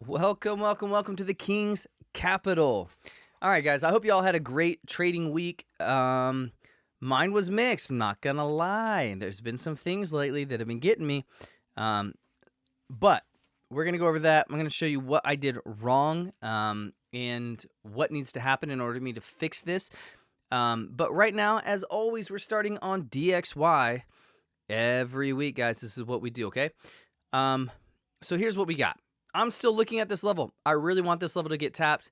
Welcome to the King's Capital. All right, guys, I hope you all had a great trading week. Mine was mixed, I'm not gonna lie. There's been some things lately that have been getting me. But we're gonna go over that. I'm gonna show you what I did wrong and what needs to happen in order for me to fix this. But right now, as always, we're starting on DXY every week, guys. This is what we do, okay? So here's what we got. I'm still looking at this level. I really want this level to get tapped.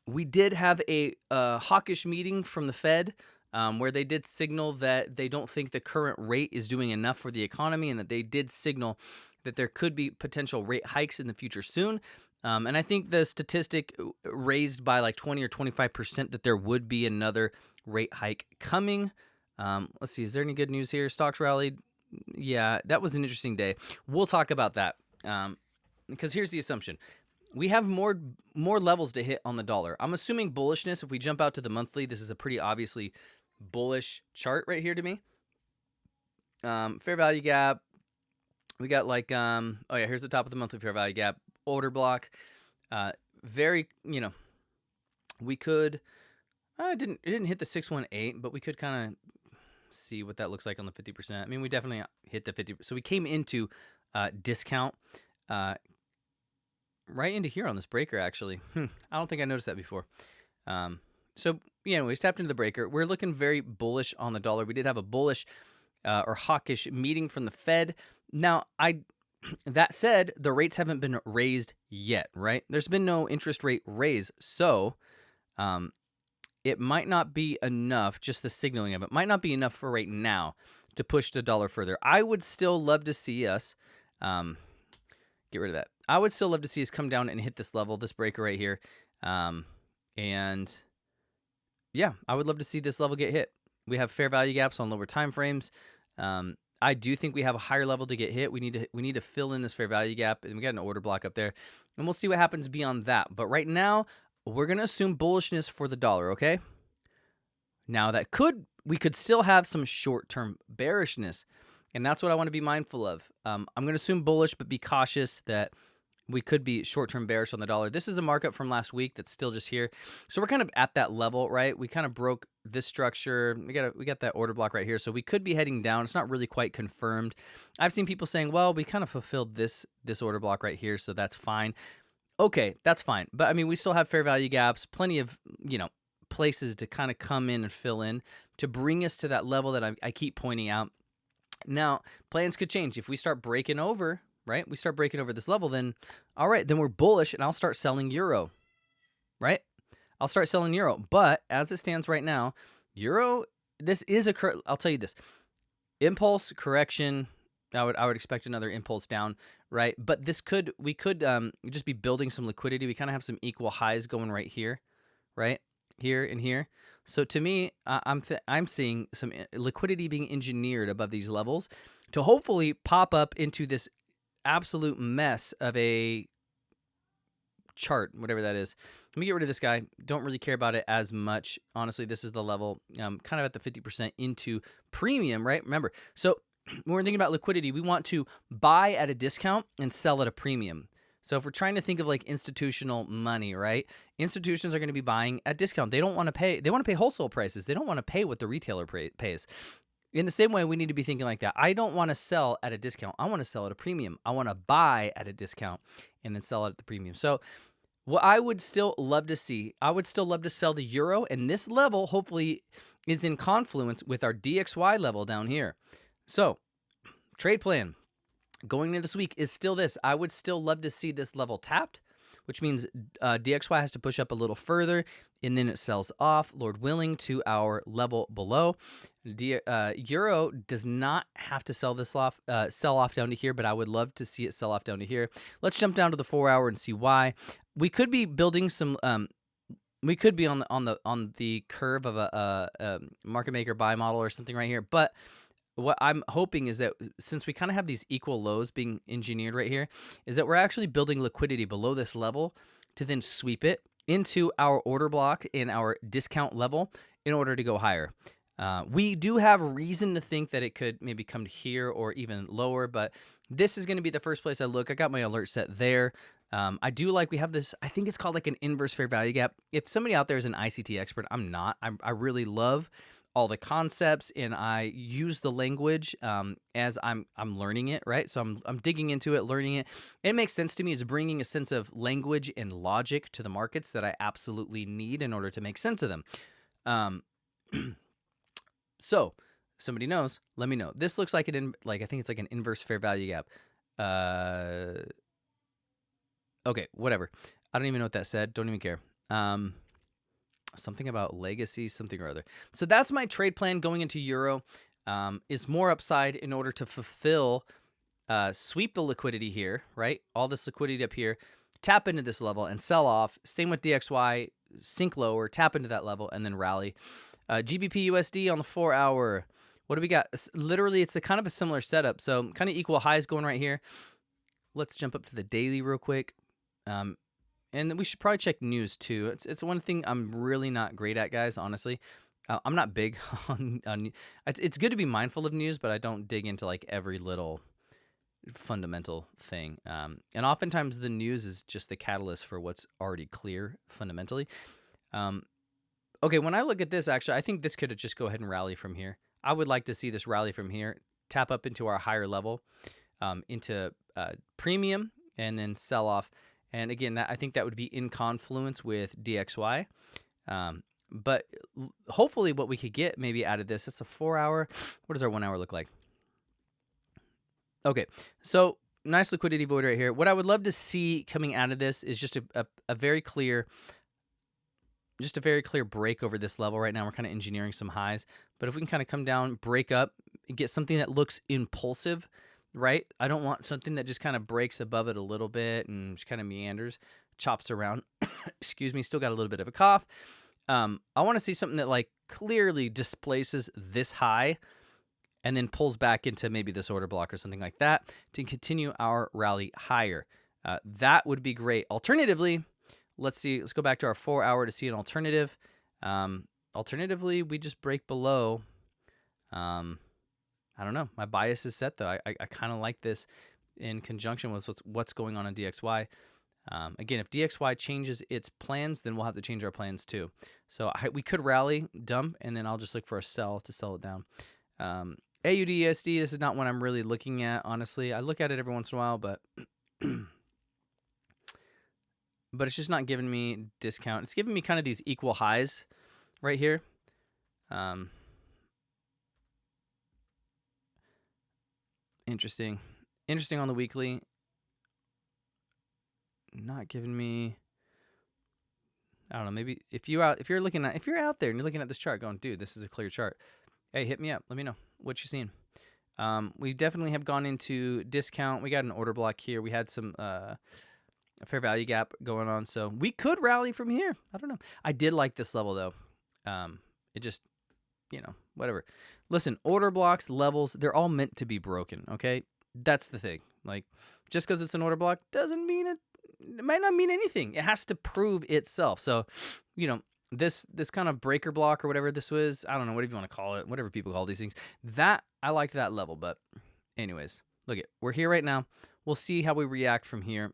We did have a hawkish meeting from the Fed where they did signal that they don't think the current rate is doing enough for the economy, and that they did signal that there could be potential rate hikes in the future soon. And I think the statistic raised by like 20 or 25% that there would be another rate hike coming. Let's see, is there any good news here? Stocks rallied. Yeah, that was an interesting day. We'll talk about that. Because here's the assumption. We have more levels to hit on the dollar. I'm assuming bullishness. If we jump out to the monthly, this is a pretty obviously bullish chart right here to me. Fair value gap. We got like, oh yeah, here's the top of the monthly fair value gap. Order block. Very, we could, it didn't hit the 618, but we could kind of see what that looks like on the 50%. I mean, we definitely hit the 50%. So we came into discount right into here on this breaker, actually. I don't think I noticed that before. So, we tapped into the breaker. We're looking very bullish on the dollar. We did have a bullish or hawkish meeting from the Fed. Now, that said, the rates haven't been raised yet, right? There's been no interest rate raise. So, it might not be enough, just the signaling of it might not be enough for right now to push the dollar further. I would still love to see us get rid of that. I would still love to see us come down and hit this level, this breaker right here. And yeah, I would love to see this level get hit. We have fair value gaps on lower time frames. I do think we have a higher level to get hit. We need to fill in this fair value gap, and we got an order block up there, and we'll see what happens beyond that. But right now, we're gonna assume bullishness for the dollar, okay? Now we could still have some short-term bearishness, and that's what I want to be mindful of. I'm going to assume bullish, but be cautious that we could be short-term bearish on the dollar. This is a markup from last week that's still just here. So we're kind of at that level, right? We kind of broke this structure. We got that order block right here. So we could be heading down. It's not really quite confirmed. I've seen people saying, well, we kind of fulfilled this order block right here, so that's fine. Okay, that's fine. But I mean, we still have fair value gaps, plenty of, places to kind of come in and fill in to bring us to that level that I keep pointing out. Now, plans could change. If we start breaking over, right? We start breaking over this level, then all right, then we're bullish, and I'll start selling euro, right? I'll start selling euro. But as it stands right now, euro, this is I'll tell you this. Impulse correction, I would expect another impulse down, right? But we could just be building some liquidity. We kind of have some equal highs going right here, right? Here and here. So to me, I'm seeing some liquidity being engineered above these levels to hopefully pop up into this absolute mess of a chart, whatever that is. Let me get rid of this guy. Don't really care about it as much. Honestly, this is the level, kind of at the 50% into premium, right? Remember, so when we're thinking about liquidity, we want to buy at a discount and sell at a premium. So if we're trying to think of like institutional money, right? Institutions are going to be buying at discount. They don't want to pay. They want to pay wholesale prices. They don't want to pay what the retailer pays. In the same way, we need to be thinking like that. I don't want to sell at a discount. I want to sell at a premium. I want to buy at a discount and then sell it at the premium. So what I would still love to see, I would still love to sell the euro, and this level hopefully is in confluence with our DXY level down here. So trade plan going into this week is still this. I would still love to see this level tapped, which means DXY has to push up a little further, and then it sells off, Lord willing, to our level below. Euro does not have to sell off down to here, but I would love to see it sell off down to here. Let's jump down to the 4-hour and see why. We could be building some. We could be on the curve of a market maker buy model or something right here, but what I'm hoping is that since we kind of have these equal lows being engineered right here, is that we're actually building liquidity below this level to then sweep it into our order block in our discount level in order to go higher. We do have reason to think that it could maybe come to here or even lower, but this is going to be the first place I look. I got my alert set there. I do like we have this, I think it's called like an inverse fair value gap. If somebody out there is an ICT expert, I'm not. I really love all the concepts and I use the language as I'm learning it, right? So I'm digging into it, learning it. It makes sense to me. It's bringing a sense of language and logic to the markets that I absolutely need in order to make sense of them. Um, So, somebody knows, let me know. This looks like I think it's like an inverse fair value gap. Okay, whatever. I don't even know what that said. Don't even care. Something about legacy, something or other. So that's my trade plan going into euro. Is more upside in order to fulfill, sweep the liquidity here, right? All this liquidity up here, tap into this level and sell off. Same with DXY, sink lower, tap into that level, and then rally. GBP USD on the 4 hour. What do we got? Literally, it's a kind of a similar setup. So kind of equal highs going right here. Let's jump up to the daily real quick. And then we should probably check news too. It's one thing I'm really not great at, guys, honestly. I'm not big on it's good to be mindful of news, but I don't dig into like every little fundamental thing. And oftentimes the news is just the catalyst for what's already clear fundamentally. Okay, when I look at this, actually, I think this could just go ahead and rally from here. I would like to see this rally from here, tap up into our higher level, into premium, and then sell off. And again, I think that would be in confluence with DXY. But hopefully what we could get maybe out of this, it's a 4 hour. What does our 1 hour look like? Okay, so nice liquidity void right here. What I would love to see coming out of this is just a very clear break over this level right now. We're kind of engineering some highs, but if we can kind of come down, break up, get something that looks impulsive, right? I don't want something that just kind of breaks above it a little bit and just kind of meanders, chops around. Excuse me, still got a little bit of a cough. I want to see something that like clearly displaces this high and then pulls back into maybe this order block or something like that to continue our rally higher. That would be great. Alternatively, let's go back to our 4 hour to see an alternative. Alternatively, we just break below. I don't know. My bias is set though. I kind of like this in conjunction with what's going on in DXY. Again, if DXY changes its plans, then we'll have to change our plans too. So we could rally, dump, and then I'll just look for a sell to sell it down. AUDUSD, this is not one I'm really looking at, honestly. I look at it every once in a while, but but it's just not giving me discount. It's giving me kind of these equal highs right here. Interesting on the weekly. Not giving me, I don't know, maybe if you're out there and you're looking at this chart going, dude, this is a clear chart. Hey, hit me up. Let me know what you're seeing. We definitely have gone into discount. We got an order block here. We had some a fair value gap going on, so we could rally from here. I don't know. I did like this level though. It just, whatever. Listen, order blocks, levels, they're all meant to be broken. Okay, that's the thing. Like, just because it's an order block doesn't mean it might not mean anything. It has to prove itself. So, this kind of breaker block or whatever this was, I don't know, whatever you want to call it, whatever people call these things, that I liked that level. But anyways, look it, we're here right now. We'll see how we react from here.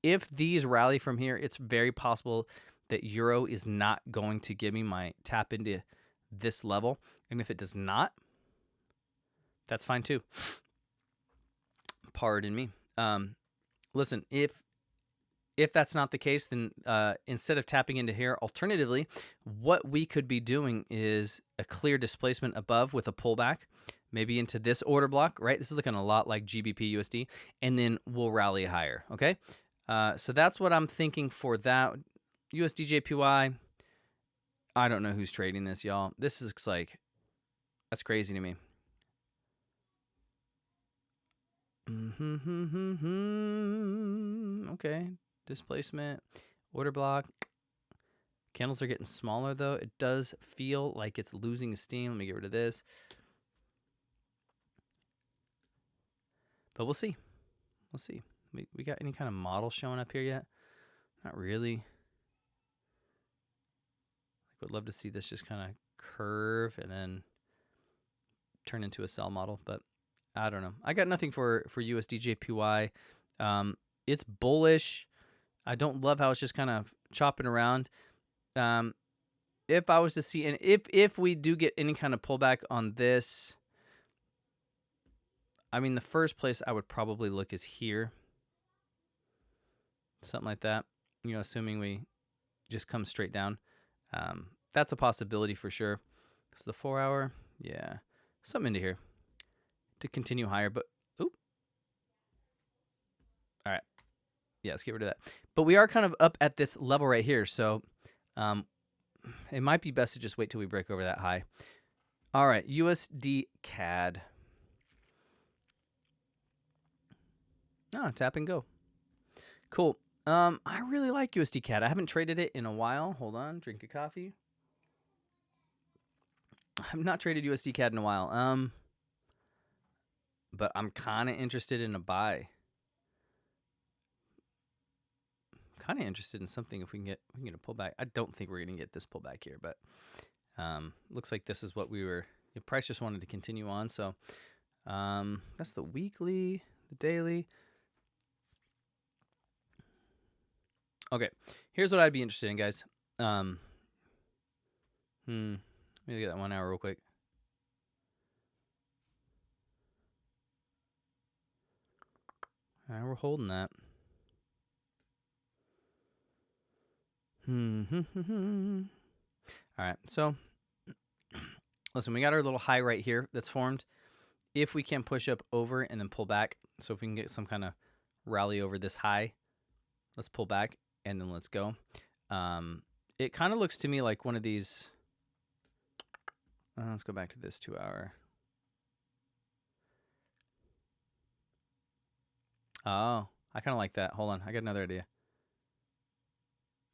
If these rally from here, it's very possible that euro is not going to give me my tap into this level. And if it does not, that's fine too. Pardon me. Listen, if that's not the case, then instead of tapping into here, alternatively, what we could be doing is a clear displacement above with a pullback, maybe into this order block, right? This is looking a lot like GBP USD, and then we'll rally higher, okay? So that's what I'm thinking for that. USD JPY, I don't know who's trading this, y'all. This is like, that's crazy to me. Okay, displacement, order block. Candles are getting smaller though. It does feel like it's losing steam. Let me get rid of this. But we'll see. We'll see. We got any kind of model showing up here yet? Not really. Would love to see this just kind of curve and then turn into a sell model. But I don't know. I got nothing for USDJPY. It's bullish. I don't love how it's just kind of chopping around. If I was to see, and if we do get any kind of pullback on this, I mean, the first place I would probably look is here. Something like that, you know, assuming we just come straight down. That's a possibility for sure. So the 4 hour, yeah, something into here to continue higher, but oop. All right. Yeah, let's get rid of that. But we are kind of up at this level right here, so it might be best to just wait till we break over that high. All right, USD CAD. Oh, tap and go. Cool. I really like USD CAD. I haven't traded it in a while. Hold on, drink a coffee. I've not traded USD CAD in a while. But I'm kind of interested in a buy. Kind of interested in something if we can get a pullback. I don't think we're gonna get this pullback here, but looks like this is what we were. The price just wanted to continue on, so that's the weekly, the daily. Okay, here's what I'd be interested in, guys. Let me look at that 1 hour real quick. All right, we're holding that. All right, so listen, we got our little high right here that's formed. If we can push up over and then pull back, so if we can get some kind of rally over this high, let's pull back and then let's go. It kind of looks to me like one of these. Let's go back to this 2 hour. Oh, I kind of like that. Hold on, I got another idea.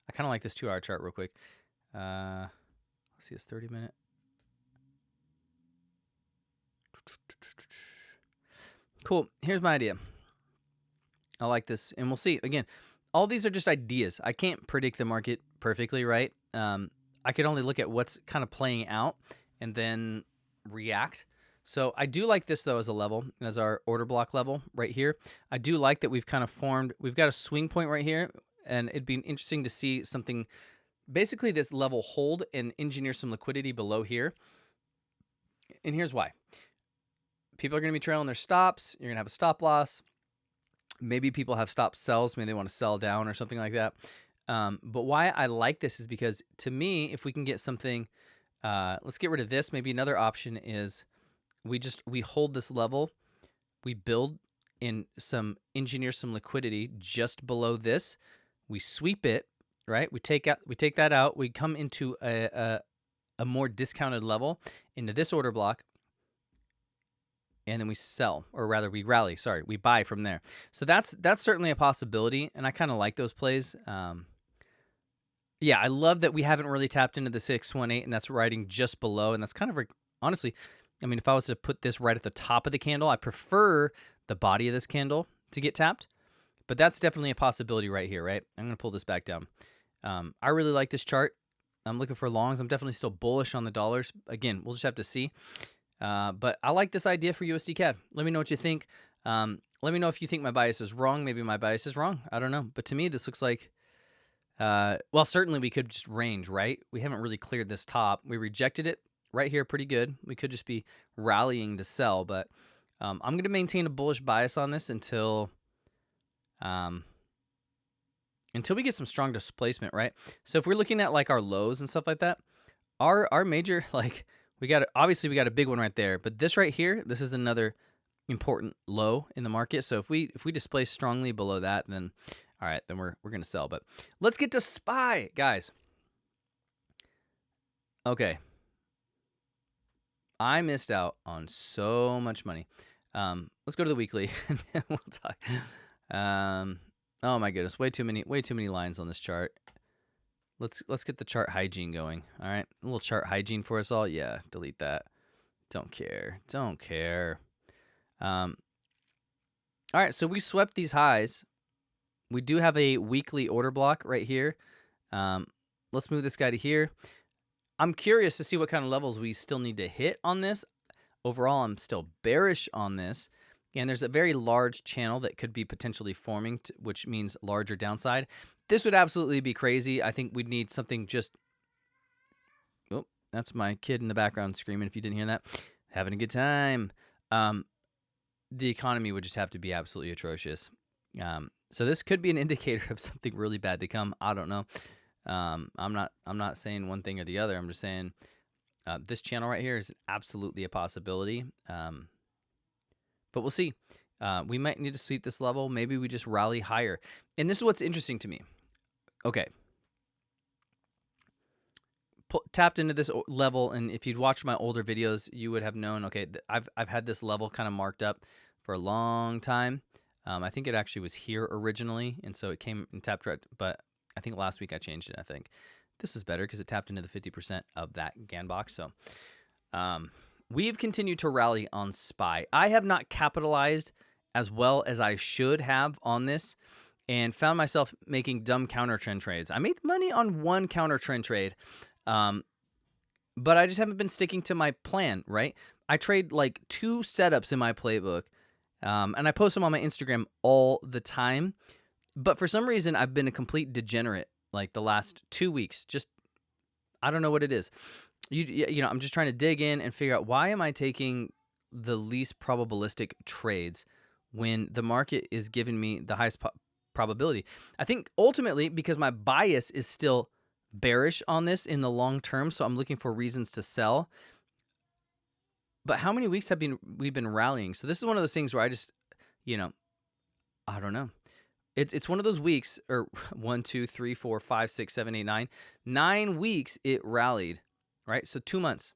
I kind of like this 2 hour chart real quick. Let's see, it's 30-minute. Cool. Here's my idea. I like this, and we'll see. Again, all these are just ideas. I can't predict the market perfectly, right? I could only look at what's kind of playing out and then react. So I do like this, though, as a level, as our order block level right here. I do like that we've kind of formed, we've got a swing point right here, and it'd be interesting to see something, basically this level hold and engineer some liquidity below here. And here's why. People are going to be trailing their stops. You're going to have a stop loss. Maybe people have stop sells. Maybe they want to sell down or something like that. But why I like this is because, to me, if we can get something, let's get rid of this. Maybe another option is we hold this level, we build in engineer some liquidity just below this, we sweep it, right? We take that out, we come into a more discounted level into this order block, and then we sell, or rather we rally. Sorry, we buy from there. So that's certainly a possibility, and I kind of like those plays. Yeah, I love that we haven't really tapped into the 618, and that's riding just below, and that's kind of honestly. I mean, if I was to put this right at the top of the candle, I prefer the body of this candle to get tapped, but that's definitely a possibility right here, right? I'm going to pull this back down. I really like this chart. I'm looking for longs. I'm definitely still bullish on the dollars. Again, we'll just have to see. But I like this idea for USD CAD. Let me know what you think. Let me know if you think my bias is wrong. Maybe my bias is wrong. I don't know. But to me, this looks like, well, certainly we could just range, right? We haven't really cleared this top. We rejected it right here pretty good. We could just be rallying to sell, but I'm going to maintain a bullish bias on this until we get some strong displacement, right? So if we're looking at like our lows and stuff like that, our major, like obviously we got a big one right there, but this right here, this is another important low in the market. So if we displace strongly below that, then all right, then we're going to sell. But let's get to SPY, guys. Okay. I missed out on so much money. Let's go to the weekly and then we'll talk. Oh my goodness, way too many lines on this chart. Let's get the chart hygiene going. All right, a little chart hygiene for us all. Yeah, delete that. Don't care. All right, so we swept these highs. We do have a weekly order block right here. Let's move this guy to here. I'm curious to see what kind of levels we still need to hit on this. Overall, I'm still bearish on this. And there's a very large channel that could be potentially forming, which means larger downside. This would absolutely be crazy. I think we'd need something just... Oh, that's my kid in the background screaming, if you didn't hear that. Having a good time. The economy would just have to be absolutely atrocious. So this could be an indicator of something really bad to come. I don't know. I'm not saying one thing or the other. I'm just saying this channel right here is absolutely a possibility. But we'll see. We might need to sweep this level. Maybe we just rally higher. And this is what's interesting to me. Okay. Tapped into this level, and if you'd watched my older videos, you would have known, okay, I've had this level kind of marked up for a long time. I think it actually was here originally, and so it came and tapped right, but I think last week I changed it, I think. This is better because it tapped into the 50% of that GAN box. So we've continued to rally on SPY. I have not capitalized as well as I should have on this and found myself making dumb counter trend trades. I made money on one counter trend trade, but I just haven't been sticking to my plan, right? I trade like 2 setups in my playbook, and I post them on my Instagram all the time. But for some reason, I've been a complete degenerate like the last 2 weeks. Just, I don't know what it is. You know, I'm just trying to dig in and figure out, why am I taking the least probabilistic trades when the market is giving me the highest probability? I think ultimately because my bias is still bearish on this in the long term, so I'm looking for reasons to sell. But how many weeks have we've been rallying? So this is one of those things where I just, you know, I don't know. It's one of those weeks, or 1, 2, 3, 4, 5, 6, 7, 8, 9. 9 weeks it rallied, right? So 2 months.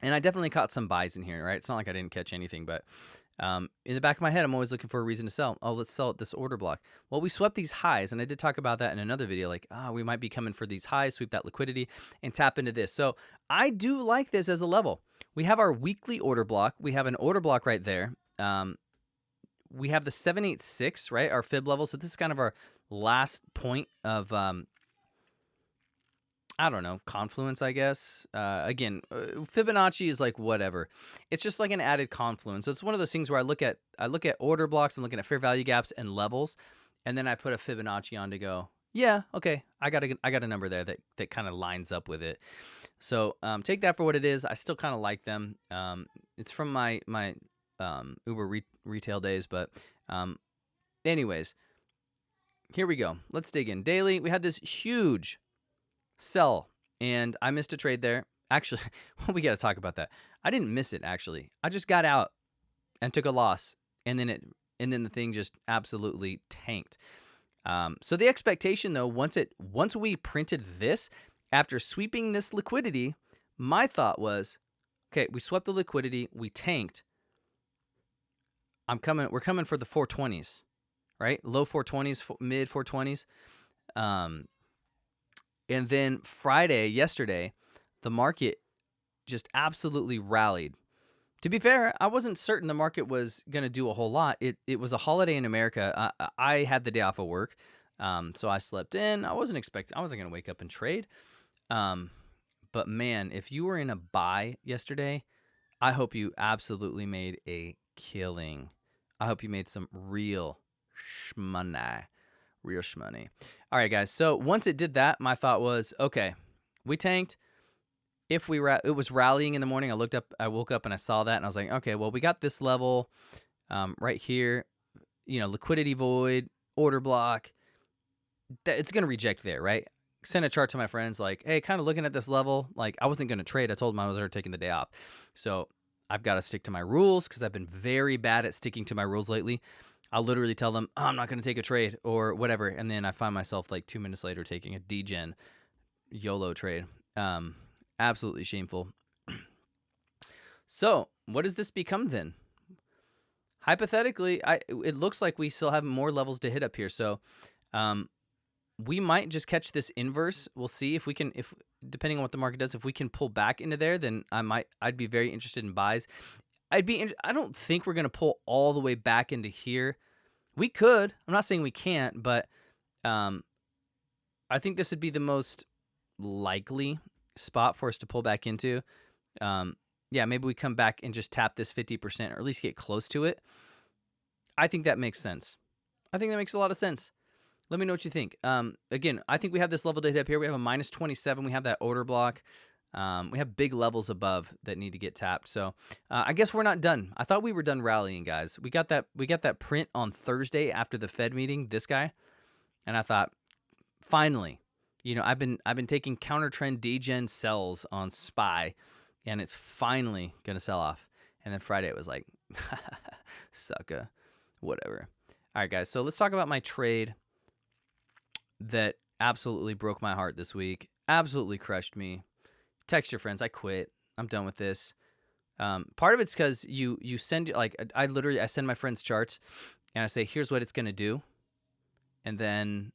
And I definitely caught some buys in here, right? It's not like I didn't catch anything, but in the back of my head, I'm always looking for a reason to sell. Oh, let's sell at this order block. Well, we swept these highs, and I did talk about that in another video, like, we might be coming for these highs, sweep that liquidity, and tap into this. So I do like this as a level. We have our weekly order block. We have an order block right there. We have the 786, right, our fib level. So this is kind of our last point of, I don't know, confluence, I guess. Again, Fibonacci is like whatever. It's just like an added confluence. So it's one of those things where I look at order blocks, I'm looking at fair value gaps and levels, and then I put a Fibonacci on to go, yeah, okay, I got a number there that kind of lines up with it. So take that for what it is. I still kind of like them. It's from my Uber retail days, but anyways, here we go. Let's dig in. Daily, we had this huge sell, and I missed a trade there. Actually, we got to talk about that. I didn't miss it, actually. I just got out and took a loss, and then the thing just absolutely tanked. So the expectation, though, once we printed this, after sweeping this liquidity, my thought was, okay, we swept the liquidity, we tanked. We're coming for the 420s, right? Low 420s, mid 420s. And then yesterday, the market just absolutely rallied. To be fair, I wasn't certain the market was going to do a whole lot. It was a holiday in America. I had the day off of work, so I slept in. I wasn't going to wake up and trade. But man, if you were in a buy yesterday, I hope you absolutely made a killing. I hope you made some real shmoney. Real shmoney. All right, guys. So once it did that, my thought was, okay, we tanked. It was rallying in the morning. I woke up and I saw that, and I was like, okay, well, we got this level right here. You know, liquidity void, order block. It's going to reject there, right? Sent a chart to my friends like, hey, kind of looking at this level. Like, I wasn't going to trade. I told them I was already taking the day off. So I've got to stick to my rules because I've been very bad at sticking to my rules lately. I'll literally tell them, oh, I'm not going to take a trade or whatever. And then I find myself like 2 minutes later taking a degen YOLO trade. Absolutely shameful. So what does this become then? Hypothetically, it looks like we still have more levels to hit up here. So we might just catch this inverse. We'll see if we can, depending on what the market does, if we can pull back into there, then I'd be very interested in buys. I don't think we're going to pull all the way back into here. We could. I'm not saying we can't, but I think this would be the most likely. spot for us to pull back into. Yeah, maybe we come back and just tap this 50% or at least get close to it. I think that makes sense. I think that makes a lot of sense. Let me know what you think. Again, I think we have this level to hit up here. We have a minus 27. We have that order block. We have big levels above that need to get tapped. So I guess we're not done. I thought we were done rallying, guys. We got that print on Thursday after the Fed meeting, this guy. And I thought, finally, I've been taking counter trend degen sells on SPY, and it's finally gonna sell off. And then Friday it was like, sucker, whatever. All right, guys. So let's talk about my trade that absolutely broke my heart this week. Absolutely crushed me. Text your friends. I quit. I'm done with this. Part of it's because you send, like, I send my friends charts and I say, here's what it's going to do. And then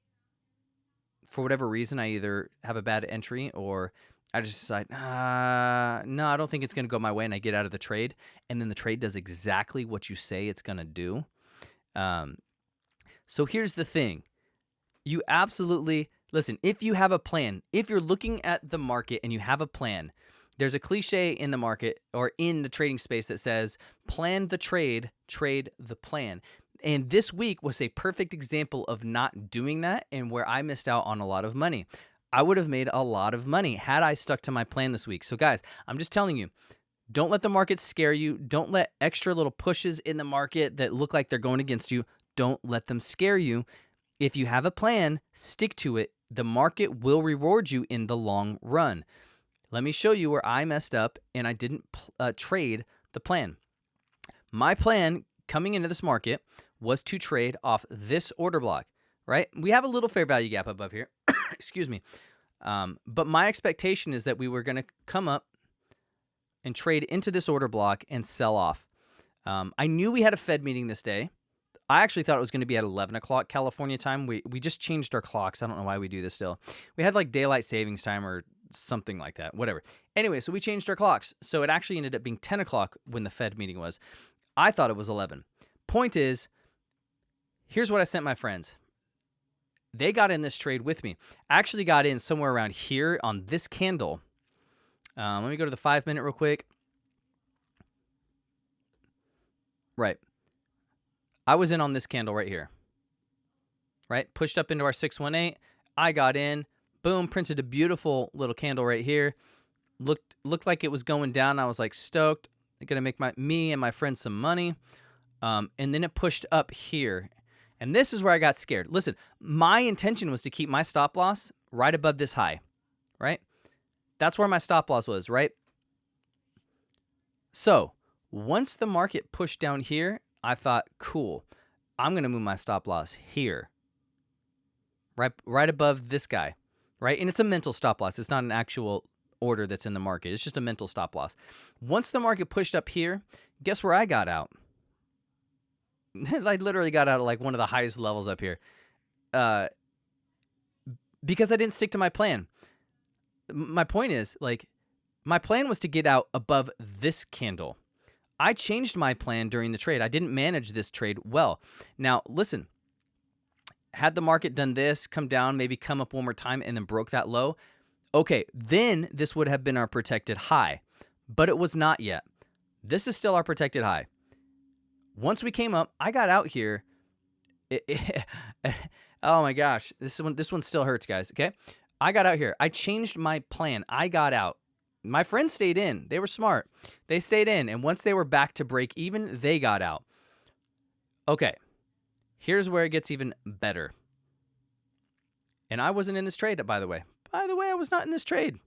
for whatever reason, I either have a bad entry or I just decide, no, I don't think it's going to go my way. And I get out of the trade. And then the trade does exactly what you say it's going to do. So here's the thing. You absolutely, listen, if you have a plan, if you're looking at the market and you have a plan, there's a cliche in the market or in the trading space that says, plan the trade, trade the plan. And this week was a perfect example of not doing that and where I missed out on a lot of money. I would have made a lot of money had I stuck to my plan this week. So guys, I'm just telling you, don't let the market scare you. Don't let extra little pushes in the market that look like they're going against you. Don't let them scare you. If you have a plan, stick to it. The market will reward you in the long run. Let me show you where I messed up and I didn't trade the plan. My plan coming into this market was to trade off this order block, right? We have a little fair value gap above here. Excuse me. But my expectation is that we were going to come up and trade into this order block and sell off. I knew we had a Fed meeting this day. I actually thought it was going to be at 11 o'clock California time. We just changed our clocks. I don't know why we do this still. We had like daylight savings time or something like that, whatever. Anyway, so we changed our clocks. So it actually ended up being 10 o'clock when the Fed meeting was. I thought it was 11. Point is, here's what I sent my friends. They got in this trade with me. I actually got in somewhere around here on this candle. Let me go to the 5-minute real quick. Right. I was in on this candle right here, right? Pushed up into our 618. I got in, boom, printed a beautiful little candle right here. Looked like it was going down. I was like stoked. I'm gonna make me and my friends some money. And then it pushed up here. And this is where I got scared. Listen, my intention was to keep my stop loss right above this high, right? That's where my stop loss was, right? So once the market pushed down here, I thought, cool, I'm going to move my stop loss here, right above this guy, right? And it's a mental stop loss. It's not an actual order that's in the market. It's just a mental stop loss. Once the market pushed up here, guess where I got out? I literally got out at like one of the highest levels up here because I didn't stick to my plan. My point is, like, my plan was to get out above this candle. I changed my plan during the trade. I didn't manage this trade well. Now, listen, had the market done this, come down, maybe come up one more time, and then broke that low, okay, then this would have been our protected high, but it was not yet. This is still our protected high. Once we came up, I got out here. Oh my gosh, this one still hurts, guys, okay? I got out here. I changed my plan. I got out. My friends stayed in. They were smart. They stayed in. And once they were back to break even, they got out. Okay. Here's where it gets even better. And I wasn't in this trade, by the way. By the way, I was not in this trade.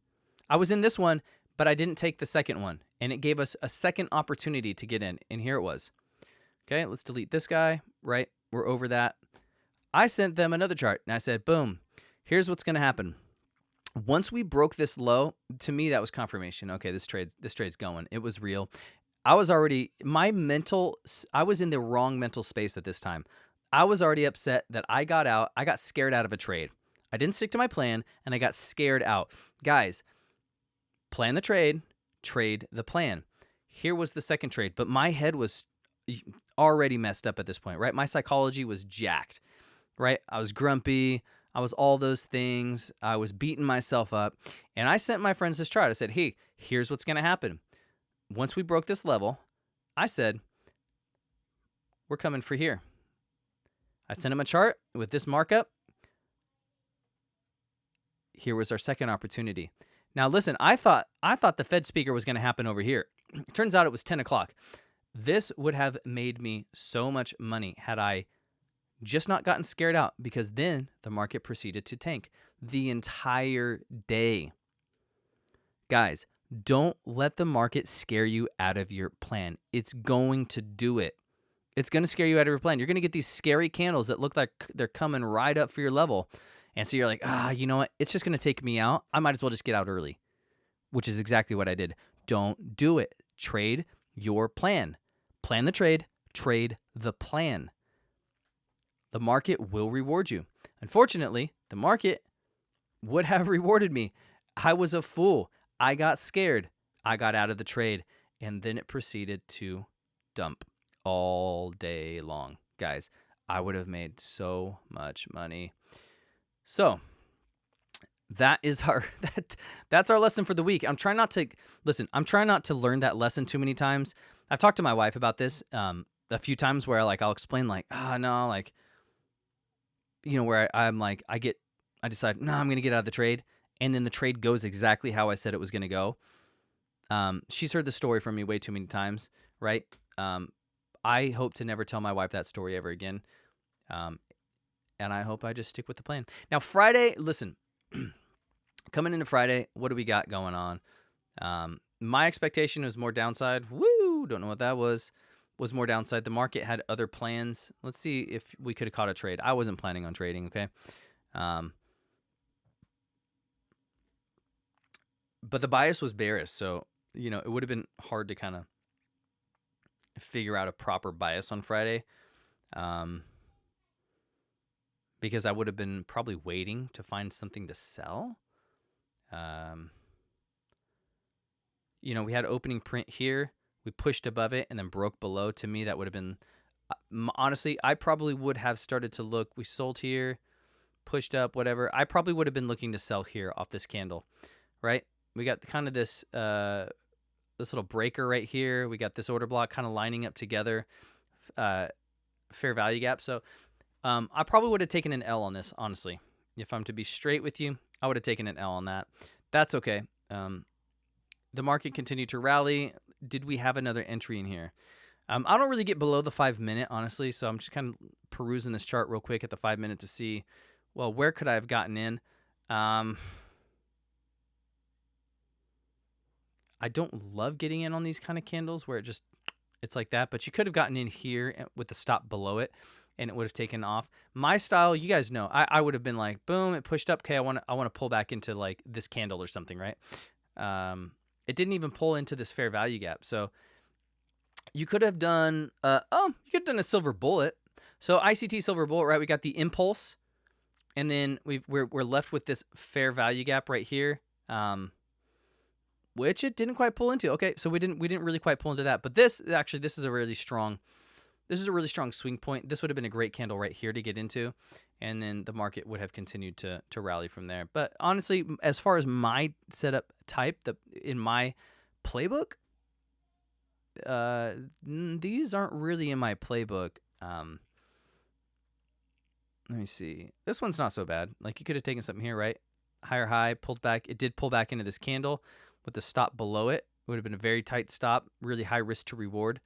I was in this one, but I didn't take the second one. And it gave us a second opportunity to get in. And here it was. Okay, let's delete this guy. Right? We're over that. I sent them another chart. And I said, boom. Here's what's going to happen. Once we broke this low, to me, that was confirmation. Okay, this trade's going. It was real. I was in the wrong mental space at this time. I was already upset that I got out. I got scared out of a trade. I didn't stick to my plan, and I got scared out. Guys, plan the trade, trade the plan. Here was the second trade, but my head was already messed up at this point, right? My psychology was jacked, right? I was grumpy. I was all those things. I was beating myself up. And I sent my friends this chart. I said, hey, here's what's going to happen. Once we broke this level, I said, we're coming for here. I sent them a chart with this markup. Here was our second opportunity. Now, listen, I thought the Fed speaker was going to happen over here. It turns out it was 10 o'clock. This would have made me so much money had I just not gotten scared out, because then the market proceeded to tank the entire day. Guys, don't let the market scare you out of your plan. It's going to do it. It's going to scare you out of your plan. You're going to get these scary candles that look like they're coming right up for your level. And so you're like, you know what? It's just going to take me out. I might as well just get out early, which is exactly what I did. Don't do it. Trade your plan. Plan the trade. Trade the plan. The market will reward you. Unfortunately, the market would have rewarded me. I was a fool. I got scared. I got out of the trade. And then it proceeded to dump all day long. Guys, I would have made so much money. So that is that's our lesson for the week. I'm trying not to learn that lesson too many times. I've talked to my wife about this a few times where I'll explain where I decide, no, I'm going to get out of the trade. And then the trade goes exactly how I said it was going to go. She's heard the story from me way too many times, right? I hope to never tell my wife that story ever again. And I hope I just stick with the plan. Now, Friday, listen, coming into Friday, what do we got going on? My expectation was more downside. Woo! Don't know what that was more downside. The market had other plans. Let's see if we could have caught a trade. I wasn't planning on trading, okay? But the bias was bearish, so, it would have been hard to kind of figure out a proper bias on Friday. Because I would have been probably waiting to find something to sell. We had opening print here. We pushed above it and then broke below. To me, that would have been, honestly, I probably would have started to look. We sold here, pushed up, whatever. I probably would have been looking to sell here off this candle, right? We got kind of this little breaker right here. We got this order block kind of lining up together, fair value gap. So I probably would have taken an L on this, honestly. If I'm to be straight with you, I would have taken an L on that. That's okay. The market continued to rally. Did we have another entry in here? I don't really get below the 5 minute, honestly, so I'm just kind of perusing this chart real quick at the 5 minute to see, well, where could I have gotten in? I don't love getting in on these kind of candles where it's like that, but you could have gotten in here with the stop below it, and it would have taken off. My style, you guys know, I would have been like, boom, it pushed up. Okay, I want to pull back into like this candle or something, right? It didn't even pull into this fair value gap. So you could have done, you could have done a silver bullet. So ICT silver bullet, right? We got the impulse, and then we're left with this fair value gap right here, which it didn't quite pull into. Okay, so we didn't really quite pull into that. But this is a really strong. This is a really strong swing point. This would have been a great candle right here to get into, and then the market would have continued to rally from there. But honestly, as far as my setup type, in my playbook, these aren't really in my playbook. Let me see. This one's not so bad. Like, you could have taken something here, right? Higher high, pulled back. It did pull back into this candle with the stop below it. It would have been a very tight stop, really high risk to reward.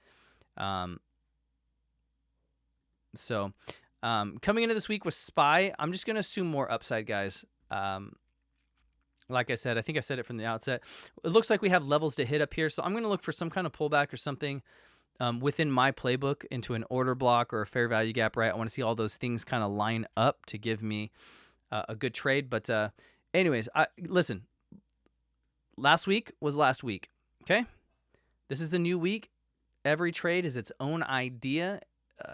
So coming into this week with SPY, I'm just going to assume more upside, guys. Like I said, I think I said it from the outset. It looks like we have levels to hit up here, so I'm going to look for some kind of pullback or something within my playbook into an order block or a fair value gap, right? I want to see all those things kind of line up to give me a good trade. But anyways, listen, last week was last week, okay? This is a new week. Every trade is its own idea.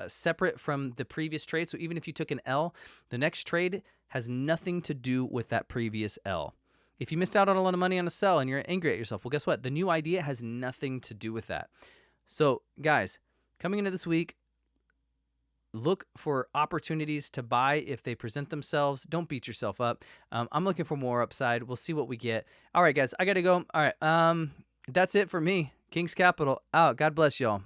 Separate from the previous trade. So even if you took an L, the next trade has nothing to do with that previous L. If you missed out on a lot of money on a sell and you're angry at yourself, well, guess what? The new idea has nothing to do with that. So guys, coming into this week, Look for opportunities to buy if they present themselves. Don't beat yourself up. I'm looking for more upside. We'll see what we get. All right, guys, I got to go. All right. That's it for me. King's Capital out. God bless y'all.